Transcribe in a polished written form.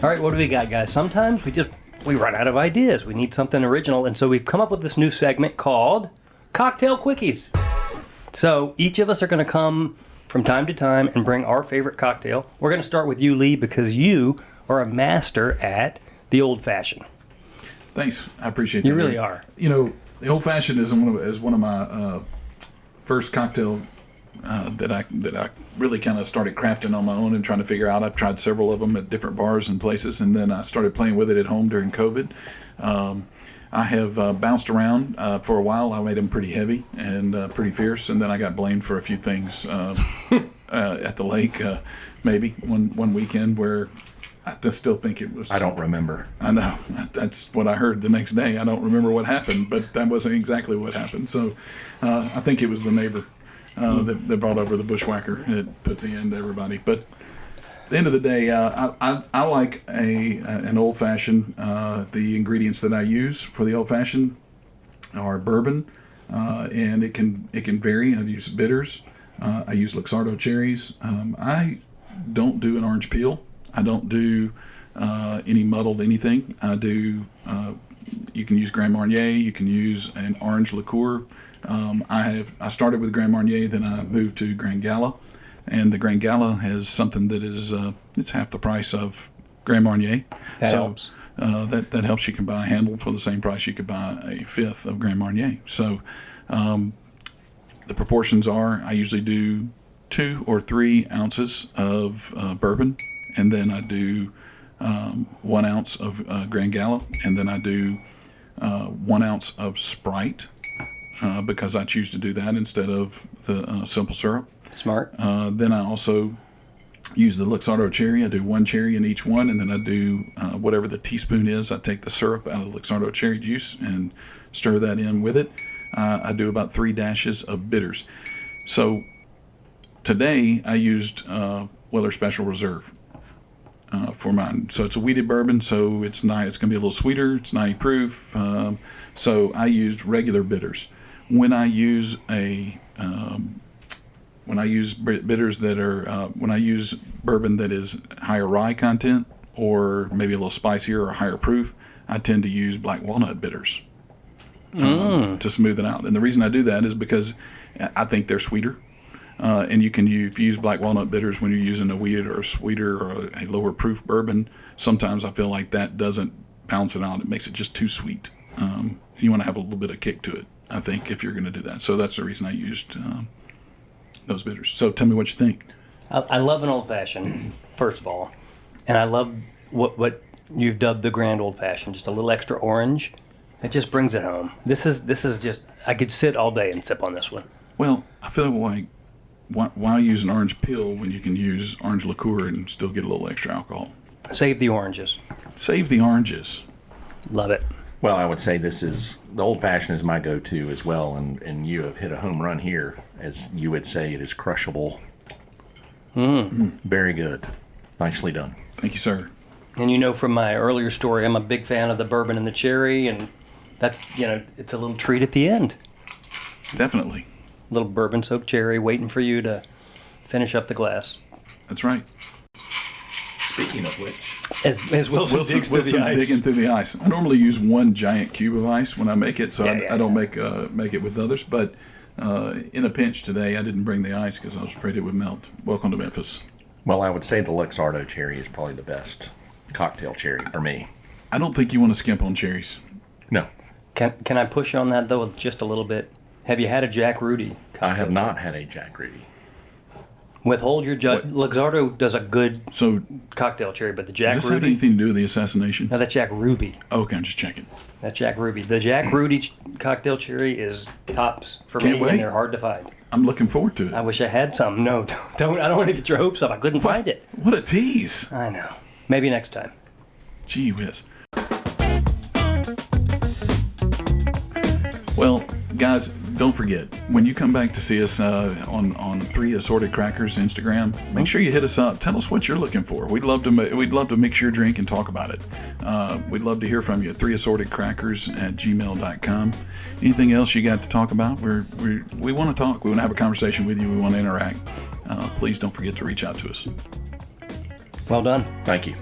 All right, what do we got, guys? Sometimes we run out of ideas. We need something original, and so we've come up with this new segment called Cocktail Quickies. So each of us are going to come from time to time and bring our favorite cocktail. We're going to start with you, Lee, because you are a master at the old-fashioned. Thanks. I appreciate that. You really are. You know, the old-fashioned is one of my first cocktail that I really kind of started crafting on my own and trying to figure out. I've tried several of them at different bars and places, and then I started playing with it at home during COVID. I have bounced around for a while. I made them pretty heavy and pretty fierce, and then I got blamed for a few things at the lake, maybe one weekend where I still think it was. I don't remember. I know. That's what I heard the next day. I don't remember what happened, but that wasn't exactly what happened. So I think it was the neighbor that brought over the bushwhacker that put the end to everybody. But at the end of the day, I like an old-fashioned. The ingredients that I use for the old-fashioned are bourbon, and it can vary. I use bitters. I use Luxardo cherries. I don't do an orange peel. I don't do any muddled anything. I do. You can use Grand Marnier. You can use an orange liqueur. I started with Grand Marnier, then I moved to Grand Gala, and the Grand Gala has something that is it's half the price of Grand Marnier. That helps. That helps. You can buy a handle for the same price you could buy a fifth of Grand Marnier. So the proportions are I usually do 2 or 3 ounces of bourbon, and then I do 1 ounce of Grand Gala, and then I do 1 ounce of Sprite because I choose to do that instead of the simple syrup. Smart. Then I also use the Luxardo cherry. I do 1 cherry in each one, and then I do whatever the teaspoon is. I take the syrup out of the Luxardo cherry juice and stir that in with it. I do about 3 dashes of bitters. So today I used Weller Special Reserve for mine. So it's a wheated bourbon, so it's nice. It's going to be a little sweeter. It's 90 proof. So I used regular bitters. When I use bitters that are when I use bourbon that is higher rye content or maybe a little spicier or higher proof, I tend to use black walnut bitters to smooth it out. And the reason I do that is because I think they're sweeter. And if you use black walnut bitters when you're using a wheated or a sweeter or a lower proof bourbon, sometimes I feel like that doesn't balance it out. It makes it just too sweet. You want to have a little bit of kick to it, I think, if you're going to do that. So that's the reason I used those bitters. So tell me what you think. I love an old-fashioned, first of all, and I love what you've dubbed the grand old-fashioned, just a little extra orange. It just brings it home. This is just, I could sit all day and sip on this one. Well, I feel like why use an orange peel when you can use orange liqueur and still get a little extra alcohol? Save the oranges. Save the oranges. Love it. Well, I would say the old-fashioned is my go-to as well, and you have hit a home run here. As you would say, it is crushable. Very good. Nicely done. Thank you, sir. And you know from my earlier story, I'm a big fan of the bourbon and the cherry, and that's, it's a little treat at the end. Definitely. A little bourbon-soaked cherry waiting for you to finish up the glass. That's right. Speaking of which, as Wilson's digging through the ice. I normally use 1 giant cube of ice when I make it, so I don't make it with others. But in a pinch today, I didn't bring the ice because I was afraid it would melt. Welcome to Memphis. Well, I would say the Luxardo cherry is probably the best cocktail cherry for me. I don't think you want to skimp on cherries. No. Can I push you on that, though, just a little bit? Have you had a Jack Rudy? I have not had a Jack Rudy. Withhold your judgment. Luxardo does a good cocktail cherry, but the Jack Rudy... Does this have anything to do with the assassination? No, that's Jack Ruby. Okay, I'm just checking. That's Jack Ruby. The Jack Rudy cocktail cherry is tops for me, and they're hard to find. I'm looking forward to it. I wish I had some. No, don't. I don't want to get your hopes up. I couldn't find it. What a tease. I know. Maybe next time. Gee whiz. Well, guys, don't forget, when you come back to see us on 3 Assorted Crackers Instagram, make sure you hit us up. Tell us what you're looking for. We'd love to mix your drink and talk about it. We'd love to hear from you at 3assortedcrackers@gmail.com. Anything else you got to talk about? We want to talk. We want to have a conversation with you. We want to interact. Please don't forget to reach out to us. Well done. Thank you.